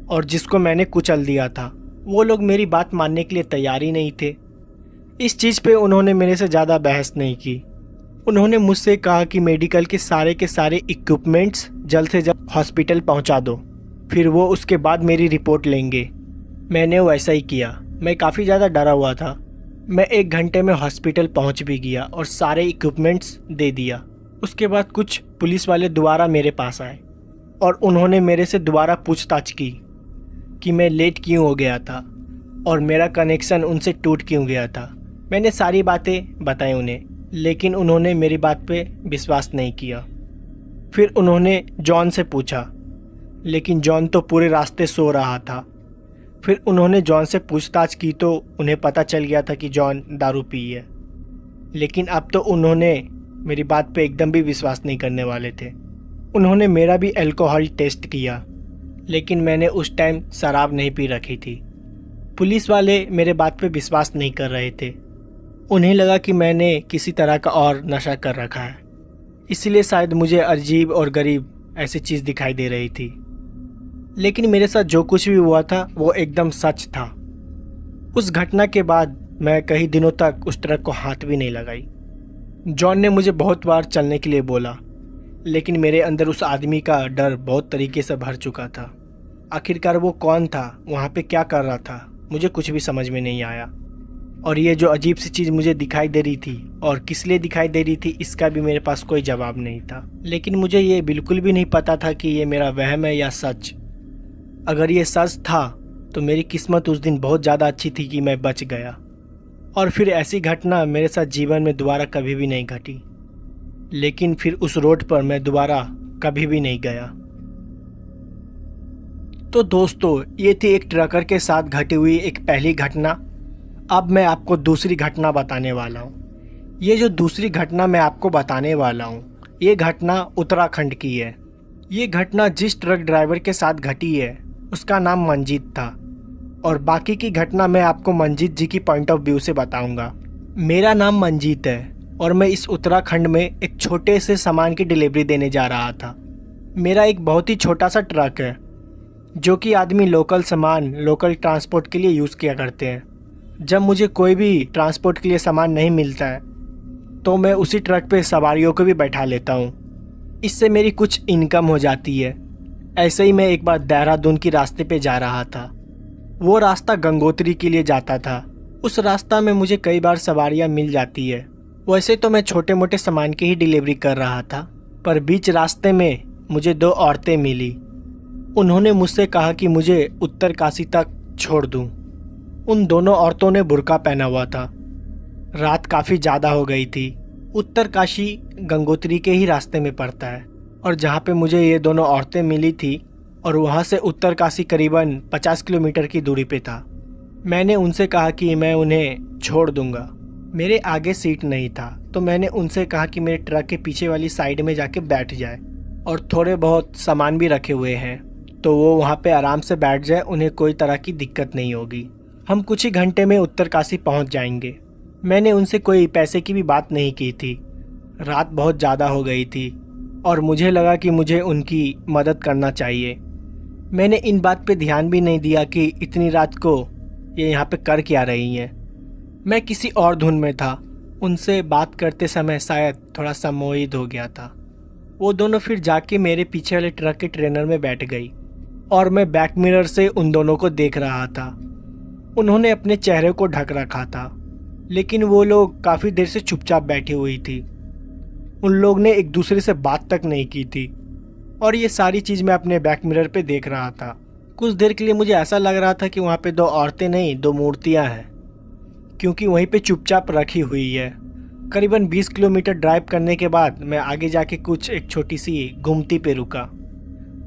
और जिसको मैंने कुचल दिया था। वो लोग मेरी बात मानने के लिए तैयार ही नहीं थे। इस चीज़ पे उन्होंने मेरे से ज़्यादा बहस नहीं की। उन्होंने मुझसे कहा कि मेडिकल के सारे इक्विपमेंट्स जल्द से जल्द हॉस्पिटल पहुंचा दो, फिर वो उसके बाद मेरी रिपोर्ट लेंगे। मैंने वैसा ही किया। मैं काफ़ी ज़्यादा डरा हुआ था। मैं 1 घंटे में हॉस्पिटल पहुंच भी गया और सारे इक्विपमेंट्स दे दिया। उसके बाद कुछ पुलिस वाले दोबारा मेरे पास आए और उन्होंने मेरे से दोबारा पूछताछ की कि मैं लेट क्यों हो गया था और मेरा कनेक्शन उनसे टूट क्यों गया था। मैंने सारी बातें बताई उन्हें, लेकिन उन्होंने मेरी बात पे विश्वास नहीं किया। फिर उन्होंने जॉन से पूछा, लेकिन जॉन तो पूरे रास्ते सो रहा था। फिर उन्होंने जॉन से पूछताछ की तो उन्हें पता चल गया था कि जॉन दारू पी है। लेकिन अब तो उन्होंने मेरी बात पे एकदम भी विश्वास नहीं करने वाले थे। उन्होंने मेरा भी अल्कोहल टेस्ट किया, लेकिन मैंने उस टाइम शराब नहीं पी रखी थी। पुलिस वाले मेरे बात पे विश्वास नहीं कर रहे थे। उन्हें लगा कि मैंने किसी तरह का और नशा कर रखा है, इसलिए शायद मुझे अजीब और गरीब ऐसी चीज़ दिखाई दे रही थी। लेकिन मेरे साथ जो कुछ भी हुआ था वो एकदम सच था। उस घटना के बाद मैं कई दिनों तक उस ट्रक को हाथ भी नहीं लगाई। जॉन ने मुझे बहुत बार चलने के लिए बोला, लेकिन मेरे अंदर उस आदमी का डर बहुत तरीके से भर चुका था। आखिरकार वो कौन था, वहाँ पे क्या कर रहा था, मुझे कुछ भी समझ में नहीं आया। और ये जो अजीब सी चीज़ मुझे दिखाई दे रही थी और किस लिए दिखाई दे रही थी, इसका भी मेरे पास कोई जवाब नहीं था। लेकिन मुझे ये बिल्कुल भी नहीं पता था कि ये मेरा वहम है या सच। अगर ये सच था तो मेरी किस्मत उस दिन बहुत ज़्यादा अच्छी थी कि मैं बच गया, और फिर ऐसी घटना मेरे साथ जीवन में दोबारा कभी भी नहीं घटी। लेकिन फिर उस रोड पर मैं दोबारा कभी भी नहीं गया। तो दोस्तों, ये थी एक ट्रकर के साथ घटी हुई एक पहली घटना। अब मैं आपको दूसरी घटना बताने वाला हूँ। ये जो दूसरी घटना मैं आपको बताने वाला हूँ, ये घटना उत्तराखंड की है। ये घटना जिस ट्रक ड्राइवर के साथ घटी है उसका नाम मंजीत था, और बाकी की घटना मैं आपको मंजीत जी की पॉइंट ऑफ व्यू से बताऊंगा। मेरा नाम मंजीत है और मैं इस उत्तराखंड में एक छोटे से सामान की डिलीवरी देने जा रहा था। मेरा एक बहुत ही छोटा सा ट्रक है जो कि आदमी लोकल सामान, लोकल ट्रांसपोर्ट के लिए यूज़ किया करते हैं। जब मुझे कोई भी ट्रांसपोर्ट के लिए सामान नहीं मिलता है तो मैं उसी ट्रक पे सवारियों को भी बैठा लेता हूँ। इससे मेरी कुछ इनकम हो जाती है। ऐसे ही मैं एक बार देहरादून की रास्ते पे जा रहा था। वो रास्ता गंगोत्री के लिए जाता था। उस रास्ता में मुझे कई बार सवारियाँ मिल जाती है। वैसे तो मैं छोटे मोटे सामान की ही डिलीवरी कर रहा था, पर बीच रास्ते में मुझे दो औरतें मिली। उन्होंने मुझसे कहा कि मुझे उत्तरकाशी तक छोड़ दूँ। उन दोनों औरतों ने बुर्का पहना हुआ था। रात काफ़ी ज़्यादा हो गई थी। उत्तरकाशी गंगोत्री के ही रास्ते में पड़ता है, और जहाँ पे मुझे ये दोनों औरतें मिली थी और वहाँ से उत्तरकाशी करीबन 50 किलोमीटर की दूरी पे था। मैंने उनसे कहा कि मैं उन्हें छोड़ दूँगा। मेरे आगे सीट नहीं था तो मैंने उनसे कहा कि मेरे ट्रक के पीछे वाली साइड में जाके बैठ जाए, और थोड़े बहुत सामान भी रखे हुए हैं तो वो वहाँ पे आराम से बैठ जाए, उन्हें कोई तरह की दिक्कत नहीं होगी। हम कुछ ही घंटे में उत्तरकाशी पहुँच जाएंगे। मैंने उनसे कोई पैसे की भी बात नहीं की थी। रात बहुत ज़्यादा हो गई थी और मुझे लगा कि मुझे उनकी मदद करना चाहिए। मैंने इन बात पे ध्यान भी नहीं दिया कि इतनी रात को ये यहाँ पे कर क्या रही हैं। मैं किसी और धुन में था। उनसे बात करते समय शायद थोड़ा सा मोहित हो गया था। वो दोनों फिर जाके मेरे पीछे वाले ट्रक के ट्रेनर में बैठ गई और मैं बैक मिरर से उन दोनों को देख रहा था। उन्होंने अपने चेहरे को ढक रखा था, लेकिन वो लोग काफ़ी देर से चुपचाप बैठी हुई थी। उन लोग ने एक दूसरे से बात तक नहीं की थी, और ये सारी चीज़ मैं अपने बैक मिरर पे देख रहा था। कुछ देर के लिए मुझे ऐसा लग रहा था कि वहाँ पे दो औरतें नहीं, दो मूर्तियाँ हैं, क्योंकि वहीं पे चुपचाप रखी हुई है। करीबन 20 किलोमीटर ड्राइव करने के बाद मैं आगे जाके कुछ एक छोटी सी गुमती पे रुका।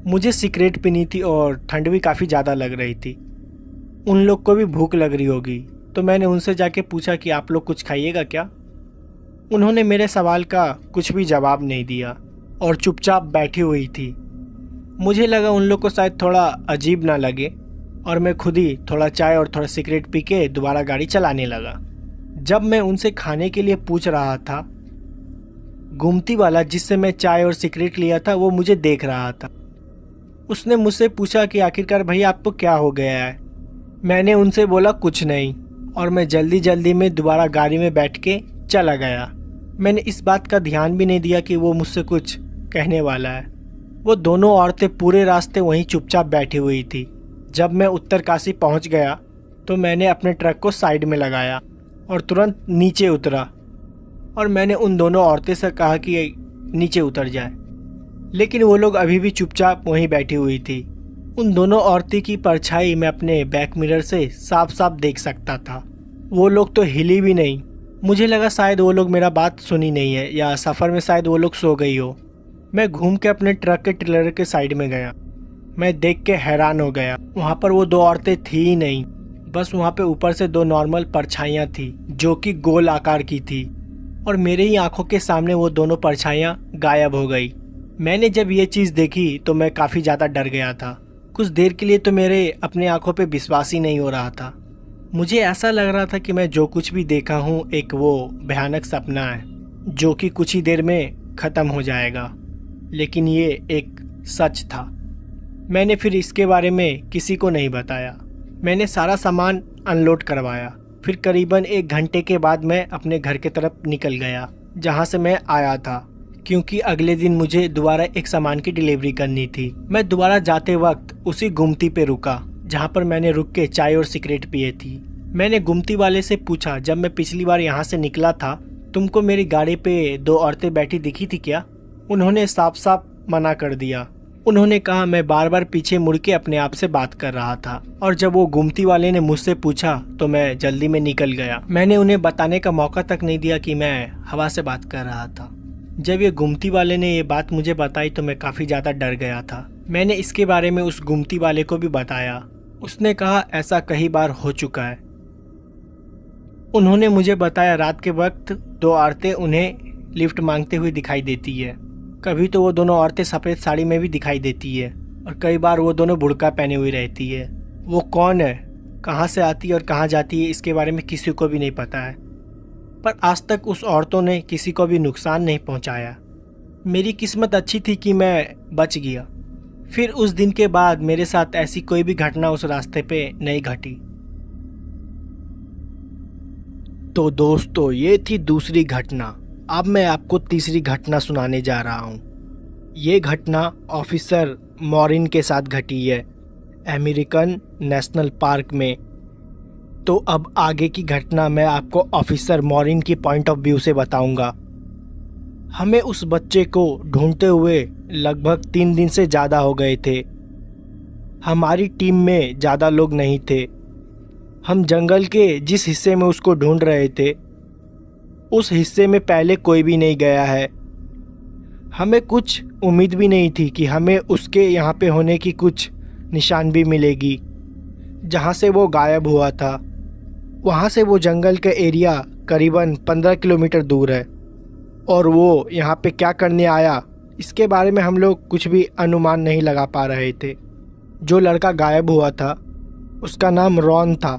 मुझे सिगरेट पीनी थी और ठंड भी काफ़ी ज़्यादा लग रही थी। उन लोग को भी भूख लग रही होगी, तो मैंने उनसे जाके पूछा कि आप लोग कुछ खाइएगा क्या। उन्होंने मेरे सवाल का कुछ भी जवाब नहीं दिया और चुपचाप बैठी हुई थी। मुझे लगा उन लोग को शायद थोड़ा अजीब ना लगे, और मैं खुद ही थोड़ा चाय और थोड़ा सिगरेट पी के दोबारा गाड़ी चलाने लगा। जब मैं उनसे खाने के लिए पूछ रहा था, गुमती वाला जिससे मैं चाय और सिगरेट लिया था वो मुझे देख रहा था। उसने मुझसे पूछा कि आखिरकार भैया आपको क्या हो गया है। मैंने उनसे बोला कुछ नहीं, और मैं जल्दी जल्दी में दोबारा गाड़ी में बैठ के चला गया। मैंने इस बात का ध्यान भी नहीं दिया कि वो मुझसे कुछ कहने वाला है। वो दोनों औरतें पूरे रास्ते वहीं चुपचाप बैठी हुई थी। जब मैं उत्तरकाशी पहुंच गया तो मैंने अपने ट्रक को साइड में लगाया और तुरंत नीचे उतरा, और मैंने उन दोनों औरतें से कहा कि नीचे उतर जाए, लेकिन वो लोग अभी भी चुपचाप वहीं बैठी हुई थी। उन दोनों औरतें की परछाई मैं अपने बैक मिरर से साफ साफ देख सकता था। वो लोग तो हिली भी नहीं। मुझे लगा शायद वो लोग मेरा बात सुनी नहीं है, या सफ़र में शायद वो लोग सो गई हो। मैं घूम के अपने ट्रक के ट्रेलर के साइड में गया। मैं देख के हैरान हो गया। वहाँ पर वो दो औरतें थी ही नहीं, बस वहाँ पे ऊपर से दो नॉर्मल परछाइयाँ थी जो कि गोल आकार की थी, और मेरे ही आंखों के सामने वो दोनों परछाइयाँ गायब हो गई। मैंने जब ये चीज़ देखी तो मैं काफ़ी ज़्यादा डर गया था। कुछ देर के लिए तो मेरे अपने आंखों पे विश्वास ही नहीं हो रहा था। मुझे ऐसा लग रहा था कि मैं जो कुछ भी देखा हूँ एक वो भयानक सपना है जो कि कुछ ही देर में ख़त्म हो जाएगा, लेकिन ये एक सच था। मैंने फिर इसके बारे में किसी को नहीं बताया। मैंने सारा सामान अनलोड करवाया। फिर करीबन 1 घंटे के बाद मैं अपने घर की तरफ निकल गया जहाँ से मैं आया था, क्योंकि अगले दिन मुझे दोबारा एक सामान की डिलीवरी करनी थी। मैं दोबारा जाते वक्त उसी गुमती पे रुका जहाँ पर मैंने रुक के चाय और सिगरेट पिए थी। मैंने गुमती वाले से पूछा, जब मैं पिछली बार यहाँ से निकला था तुमको मेरी गाड़ी पे 2 औरतें बैठी दिखी थी क्या? उन्होंने साफ साफ मना कर दिया। उन्होंने कहा मैं बार बार पीछे मुड़ के अपने आप से बात कर रहा था, और जब वो गुमती वाले ने मुझसे पूछा तो मैं जल्दी में निकल गया। मैंने उन्हें बताने का मौका तक नहीं दिया कि मैं हवा से बात कर रहा था। जब ये गुमती वाले ने ये बात मुझे बताई तो मैं काफ़ी ज़्यादा डर गया था। मैंने इसके बारे में उस गुमती वाले को भी बताया। उसने कहा ऐसा कई बार हो चुका है। उन्होंने मुझे बताया रात के वक्त 2 औरतें उन्हें लिफ्ट मांगते हुए दिखाई देती है। कभी तो वो दोनों औरतें सफ़ेद साड़ी में भी दिखाई देती है, और कई बार वो दोनों बुर्का पहने हुई रहती है। वो कौन है, कहाँ से आती है और कहाँ जाती है, इसके बारे में किसी को भी नहीं पता है। पर आज तक उस औरतों ने किसी को भी नुकसान नहीं पहुँचाया। मेरी किस्मत अच्छी थी कि मैं बच गया। फिर उस दिन के बाद मेरे साथ ऐसी कोई भी घटना उस रास्ते पे नहीं घटी। तो दोस्तों, ये थी दूसरी घटना। अब मैं आपको तीसरी घटना सुनाने जा रहा हूँ। ये घटना ऑफिसर मॉरिन के साथ घटी है अमेरिकन नेशनल पार्क में। तो अब आगे की घटना मैं आपको ऑफिसर मॉरिन की पॉइंट ऑफ व्यू से बताऊंगा। हमें उस बच्चे को ढूंढते हुए लगभग 3 दिन से ज़्यादा हो गए थे। हमारी टीम में ज़्यादा लोग नहीं थे। हम जंगल के जिस हिस्से में उसको ढूंढ रहे थे उस हिस्से में पहले कोई भी नहीं गया है। हमें कुछ उम्मीद भी नहीं थी कि हमें उसके यहाँ पे होने की कुछ निशान भी मिलेगी। जहाँ से वो गायब हुआ था वहाँ से वो जंगल का एरिया करीबन 15 किलोमीटर दूर है, और वो यहाँ पे क्या करने आया इसके बारे में हम लोग कुछ भी अनुमान नहीं लगा पा रहे थे। जो लड़का गायब हुआ था उसका नाम रॉन था।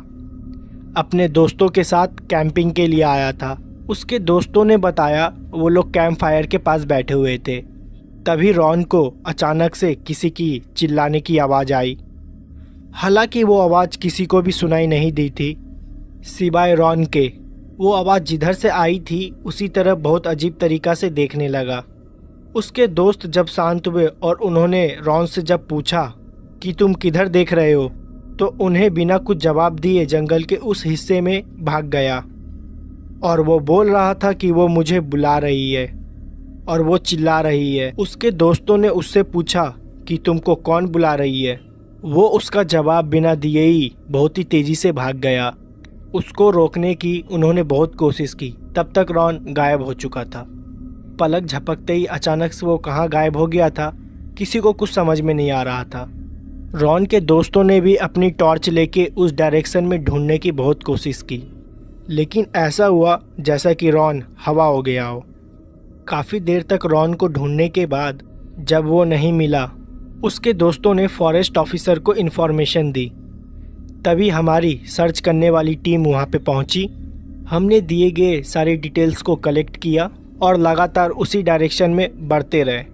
अपने दोस्तों के साथ कैंपिंग के लिए आया था। उसके दोस्तों ने बताया वो लोग कैंप फायर के पास बैठे हुए थे। तभी रॉन को अचानक से किसी की चिल्लाने की आवाज़ आई। हालांकि वो आवाज़ किसी को भी सुनाई नहीं दी थी सिवाय रॉन के। वो आवाज़ जिधर से आई थी उसी तरफ बहुत अजीब तरीक़ा से देखने लगा। उसके दोस्त जब शांत हुए और उन्होंने रॉन से जब पूछा कि तुम किधर देख रहे हो, तो उन्हें बिना कुछ जवाब दिए जंगल के उस हिस्से में भाग गया, और वो बोल रहा था कि वो मुझे बुला रही है और वो चिल्ला रही है। उसके दोस्तों ने उससे पूछा कि तुमको कौन बुला रही है। वो उसका जवाब बिना दिए ही बहुत ही तेज़ी से भाग गया। उसको रोकने की उन्होंने बहुत कोशिश की, तब तक रॉन गायब हो चुका था। पलक झपकते ही अचानक से वो कहाँ गायब हो गया था किसी को कुछ समझ में नहीं आ रहा था। रॉन के दोस्तों ने भी अपनी टॉर्च लेके उस डायरेक्शन में ढूंढने की बहुत कोशिश की, लेकिन ऐसा हुआ जैसा कि रॉन हवा हो गया हो। काफ़ी देर तक रॉन को ढूंढने के बाद जब वो नहीं मिला, उसके दोस्तों ने फॉरेस्ट ऑफिसर को इन्फॉर्मेशन दी। तभी हमारी सर्च करने वाली टीम वहाँ पे पहुँची। हमने दिए गए सारी डिटेल्स को कलेक्ट किया और लगातार उसी डायरेक्शन में बढ़ते रहे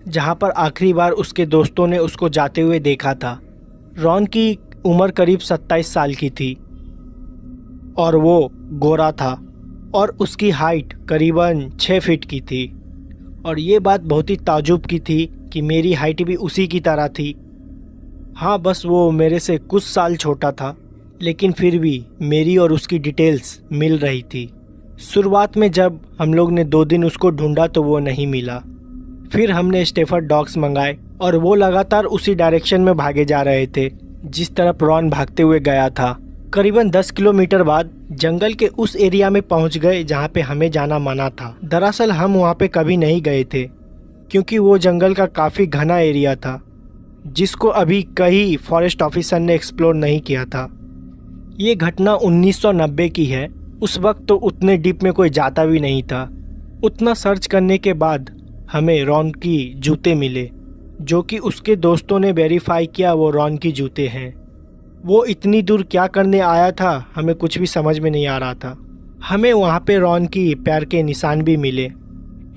जहाँ पर आखिरी बार उसके दोस्तों ने उसको जाते हुए देखा था। रॉन की उम्र करीब 27 साल की थी और वो गोरा था, और उसकी हाइट करीबन 6 फीट की थी। और ये बात बहुत ही ताजुब की थी कि मेरी हाइट भी उसी की तरह थी। हाँ, बस वो मेरे से कुछ साल छोटा था, लेकिन फिर भी मेरी और उसकी डिटेल्स मिल रही थी। शुरुआत में जब हम लोग ने 2 दिन उसको ढूंढा तो वो नहीं मिला। फिर हमने स्टेफर्ड डॉग्स मंगाए और वो लगातार उसी डायरेक्शन में भागे जा रहे थे जिस तरफ रॉन भागते हुए गया था। करीबन 10 किलोमीटर बाद जंगल के उस एरिया में पहुंच गए जहां पे हमें जाना मना था। दरअसल हम वहां पे कभी नहीं गए थे क्योंकि वो जंगल का काफ़ी घना एरिया था जिसको अभी कई फॉरेस्ट ऑफिसर ने एक्सप्लोर नहीं किया था। ये घटना 1990 की है। उस वक्त तो उतने डीप में कोई जाता भी नहीं था। उतना सर्च करने के बाद हमें रॉन की जूते मिले, जो कि उसके दोस्तों ने वेरीफाई किया वो रॉन की जूते हैं। वो इतनी दूर क्या करने आया था हमें कुछ भी समझ में नहीं आ रहा था। हमें वहाँ पे रॉन की पैर के निशान भी मिले।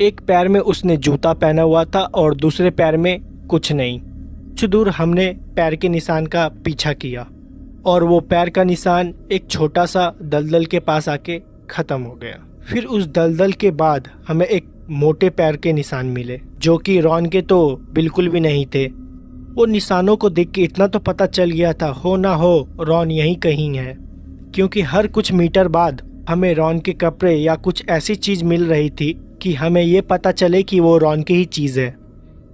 एक पैर में उसने जूता पहना हुआ था और दूसरे पैर में कुछ नहीं। कुछ दूर हमने पैर के निशान का पीछा किया और वो पैर का निशान एक छोटा सा दलदल के पास आके ख़त्म हो गया। फिर उस दलदल के बाद हमें एक मोटे पैर के निशान मिले, जो कि रॉन के तो बिल्कुल भी नहीं थे। वो निशानों को देख के इतना तो पता चल गया था हो ना हो रॉन यहीं कहीं है, क्योंकि हर कुछ मीटर बाद हमें रॉन के कपड़े या कुछ ऐसी चीज़ मिल रही थी कि हमें ये पता चले कि वो रॉन की ही चीज़ है।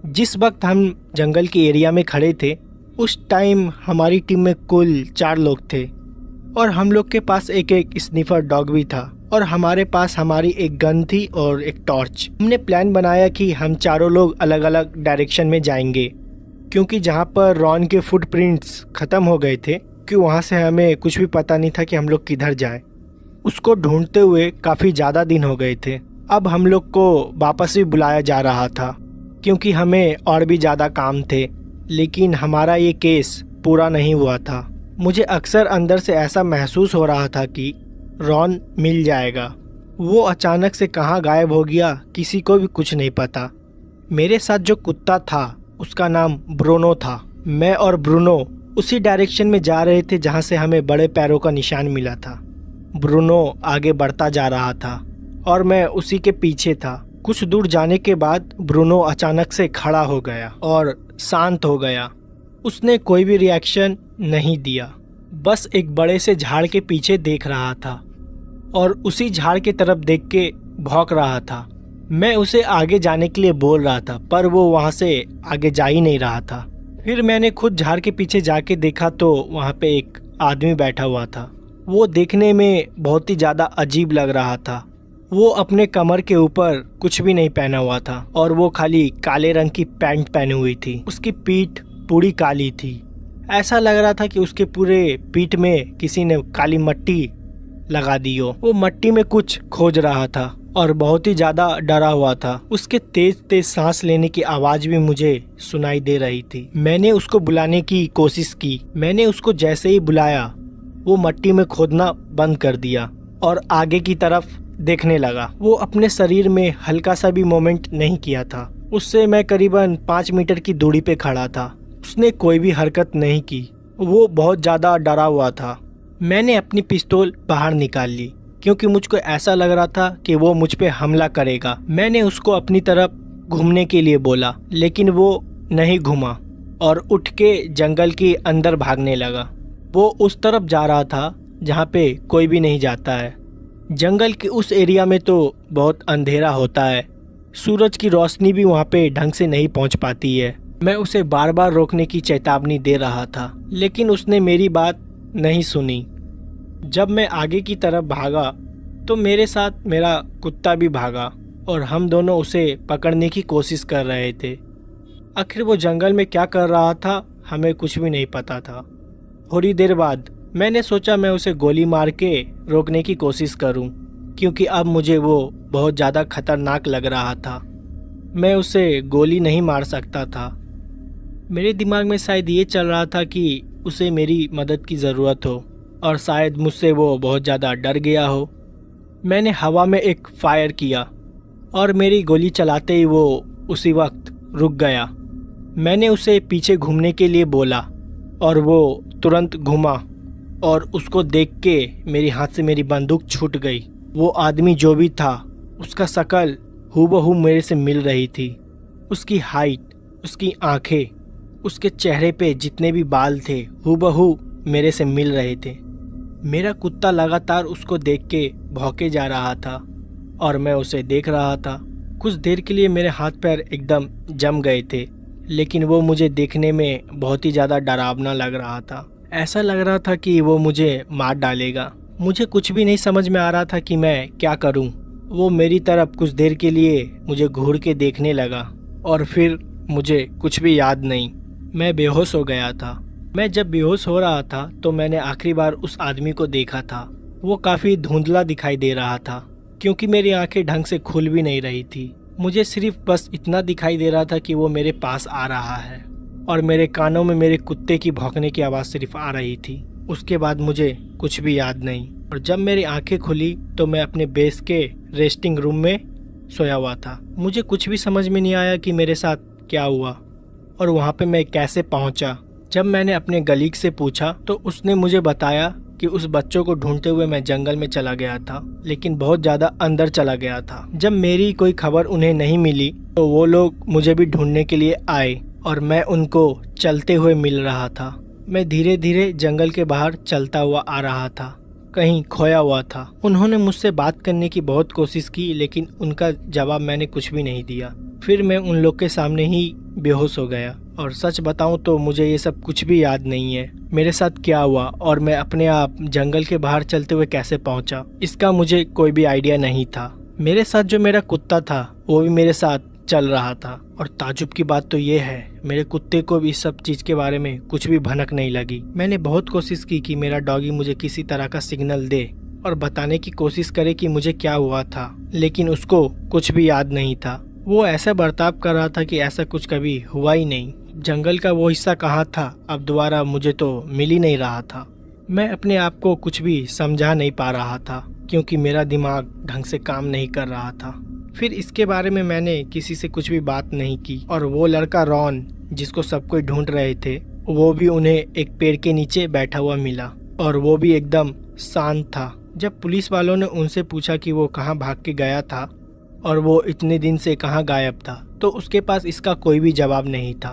जिस वक्त हम जंगल के एरिया में खड़े थे उस टाइम हमारी टीम में कुल 4 लोग थे और हम लोग के पास एक स्निफर डॉग भी था और हमारे पास हमारी एक गन थी और एक टॉर्च। हमने प्लान बनाया कि हम चारों लोग अलग अलग डायरेक्शन में जाएंगे, क्योंकि जहाँ पर रॉन के फुटप्रिंट्स ख़त्म हो गए थे कि वहाँ से हमें कुछ भी पता नहीं था कि हम लोग किधर जाएं। उसको ढूंढते हुए काफ़ी ज़्यादा दिन हो गए थे। अब हम लोग को वापस भी बुलाया जा रहा था क्योंकि हमें और भी ज़्यादा काम थे, लेकिन हमारा ये केस पूरा नहीं हुआ था। मुझे अक्सर अंदर से ऐसा महसूस हो रहा था कि रॉन मिल जाएगा। वो अचानक से कहाँ गायब हो गया किसी को भी कुछ नहीं पता। मेरे साथ जो कुत्ता था उसका नाम ब्रूनो था। मैं और ब्रूनो उसी डायरेक्शन में जा रहे थे जहाँ से हमें बड़े पैरों का निशान मिला था। ब्रूनो आगे बढ़ता जा रहा था और मैं उसी के पीछे था। कुछ दूर जाने के बाद ब्रूनो अचानक से खड़ा हो गया और शांत हो गया। उसने कोई भी रिएक्शन नहीं दिया, बस एक बड़े से झाड़ के पीछे देख रहा था और उसी झाड़ की तरफ देख के भौंक रहा था। मैं उसे आगे जाने के लिए बोल रहा था पर वो वहाँ से आगे जा ही नहीं रहा था। फिर मैंने खुद झाड़ के पीछे जाके देखा तो वहाँ पे एक आदमी बैठा हुआ था। वो देखने में बहुत ही ज़्यादा अजीब लग रहा था। वो अपने कमर के ऊपर कुछ भी नहीं पहना हुआ था और वो खाली काले रंग की पैंट पहनी हुई थी। उसकी पीठ पूरी काली थी। ऐसा लग रहा था कि उसके पूरे पीठ में किसी ने काली मट्टी लगा दी हो। वो मट्टी में कुछ खोज रहा था और बहुत ही ज़्यादा डरा हुआ था। उसके तेज तेज सांस लेने की आवाज़ भी मुझे सुनाई दे रही थी। मैंने उसको बुलाने की कोशिश की। मैंने उसको जैसे ही बुलाया वो मट्टी में खोदना बंद कर दिया और आगे की तरफ देखने लगा। वो अपने शरीर में हल्का सा भी मूवमेंट नहीं किया था। उससे मैं करीबन 5 मीटर की दूरी पे खड़ा था। उसने कोई भी हरकत नहीं की। वो बहुत ज़्यादा डरा हुआ था। मैंने अपनी पिस्तौल बाहर निकाल ली क्योंकि मुझको ऐसा लग रहा था कि वो मुझ पे हमला करेगा। मैंने उसको अपनी तरफ घूमने के लिए बोला, लेकिन वो नहीं घूमा और उठ के जंगल के अंदर भागने लगा। वो उस तरफ जा रहा था जहाँ पे कोई भी नहीं जाता है। जंगल के उस एरिया में तो बहुत अंधेरा होता है, सूरज की रोशनी भी वहाँ पे ढंग से नहीं पहुँच पाती है। मैं उसे बार बार रोकने की चेतावनी दे रहा था, लेकिन उसने मेरी बात नहीं सुनी। जब मैं आगे की तरफ भागा तो मेरे साथ मेरा कुत्ता भी भागा और हम दोनों उसे पकड़ने की कोशिश कर रहे थे। आखिर वो जंगल में क्या कर रहा था हमें कुछ भी नहीं पता था। थोड़ी देर बाद मैंने सोचा मैं उसे गोली मार के रोकने की कोशिश करूं, क्योंकि अब मुझे वो बहुत ज़्यादा खतरनाक लग रहा था। मैं उसे गोली नहीं मार सकता था। मेरे दिमाग में शायद ये चल रहा था कि उसे मेरी मदद की ज़रूरत हो और शायद मुझसे वो बहुत ज़्यादा डर गया हो। मैंने हवा में एक फायर किया और मेरी गोली चलाते ही वो उसी वक्त रुक गया। मैंने उसे पीछे घूमने के लिए बोला और वो तुरंत घूमा और उसको देख के मेरे हाथ से मेरी बंदूक छूट गई। वो आदमी जो भी था उसका शक्ल हूबहू मेरे से मिल रही थी। उसकी हाइट, उसकी आंखें, उसके चेहरे पे जितने भी बाल थे हूबहू मेरे से मिल रहे थे। मेरा कुत्ता लगातार उसको देख के भौंके जा रहा था और मैं उसे देख रहा था। कुछ देर के लिए मेरे हाथ पैर एकदम जम गए थे, लेकिन वो मुझे देखने में बहुत ही ज़्यादा डरावना लग रहा था। ऐसा लग रहा था कि वो मुझे मार डालेगा। मुझे कुछ भी नहीं समझ में आ रहा था कि मैं क्या करूं। वो मेरी तरफ कुछ देर के लिए मुझे घूर के देखने लगा और फिर मुझे कुछ भी याद नहीं। मैं बेहोश हो गया था। मैं जब बेहोश हो रहा था तो मैंने आखिरी बार उस आदमी को देखा था। वो काफ़ी धुंधला दिखाई दे रहा था क्योंकि मेरी आंखें ढंग से खुल भी नहीं रही थी। मुझे सिर्फ बस इतना दिखाई दे रहा था कि वो मेरे पास आ रहा है और मेरे कानों में मेरे कुत्ते की भौंकने की आवाज़ सिर्फ आ रही थी। उसके बाद मुझे कुछ भी याद नहीं और जब मेरी आंखें खुली तो मैं अपने बेस के रेस्टिंग रूम में सोया हुआ था। मुझे कुछ भी समझ में नहीं आया कि मेरे साथ क्या हुआ और वहाँ पे मैं कैसे पहुँचा। जब मैंने अपने गलीग से पूछा तो उसने मुझे बताया कि उस बच्चों को ढूंढते हुए मैं जंगल में चला गया था, लेकिन बहुत ज़्यादा अंदर चला गया था। जब मेरी कोई खबर उन्हें नहीं मिली तो वो लोग मुझे भी ढूंढने के लिए आए और मैं उनको चलते हुए मिल रहा था। मैं धीरे धीरे जंगल के बाहर चलता हुआ आ रहा था, कहीं खोया हुआ था। उन्होंने मुझसे बात करने की बहुत कोशिश की लेकिन उनका जवाब मैंने कुछ भी नहीं दिया। फिर मैं उन लोग के सामने ही बेहोश हो गया और सच बताऊं तो मुझे ये सब कुछ भी याद नहीं है। मेरे साथ क्या हुआ और मैं अपने आप जंगल के बाहर चलते हुए कैसे पहुंचा, इसका मुझे कोई भी आइडिया नहीं था। मेरे साथ जो मेरा कुत्ता था वो भी मेरे साथ चल रहा था और ताजुब की बात तो ये है मेरे कुत्ते को भी इस सब चीज़ के बारे में कुछ भी भनक नहीं लगी। मैंने बहुत कोशिश की कि मेरा डॉगी मुझे किसी तरह का सिग्नल दे और बताने की कोशिश करे कि मुझे क्या हुआ था, लेकिन उसको कुछ भी याद नहीं था। वो ऐसा बर्ताव कर रहा था कि ऐसा कुछ कभी हुआ ही नहीं। जंगल का वो हिस्सा कहाँ था अब दोबारा मुझे तो मिल ही नहीं रहा था। मैं अपने आप को कुछ भी समझा नहीं पा रहा था क्योंकि मेरा दिमाग ढंग से काम नहीं कर रहा था। फिर इसके बारे में मैंने किसी से कुछ भी बात नहीं की और वो लड़का रॉन जिसको सब कोई ढूंढ रहे थे वो भी उन्हें एक पेड़ के नीचे बैठा हुआ मिला और वो भी एकदम शांत था। जब पुलिस वालों ने उनसे पूछा कि वो कहाँ भाग के गया था और वो इतने दिन से कहाँ गायब था तो उसके पास इसका कोई भी जवाब नहीं था।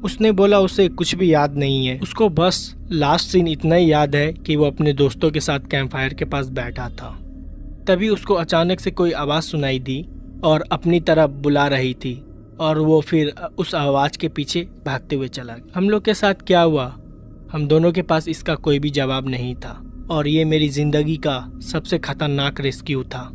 उसने बोला उसे कुछ भी याद नहीं है, उसको बस लास्ट सीन इतना ही याद है कि वो अपने दोस्तों के साथ कैंप फायर के पास बैठा था। तभी उसको अचानक से कोई आवाज़ सुनाई दी और अपनी तरफ बुला रही थी और वो फिर उस आवाज़ के पीछे भागते हुए चला गया। हम लोग के साथ क्या हुआ, हम दोनों के पास इसका कोई भी जवाब नहीं था और ये मेरी ज़िंदगी का सबसे खतरनाक रेस्क्यू था।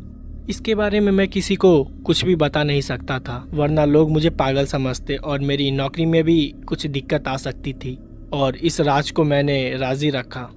इसके बारे में मैं किसी को कुछ भी बता नहीं सकता था वरना लोग मुझे पागल समझते और मेरी नौकरी में भी कुछ दिक्कत आ सकती थी और इस राज को मैंने राजी रखा।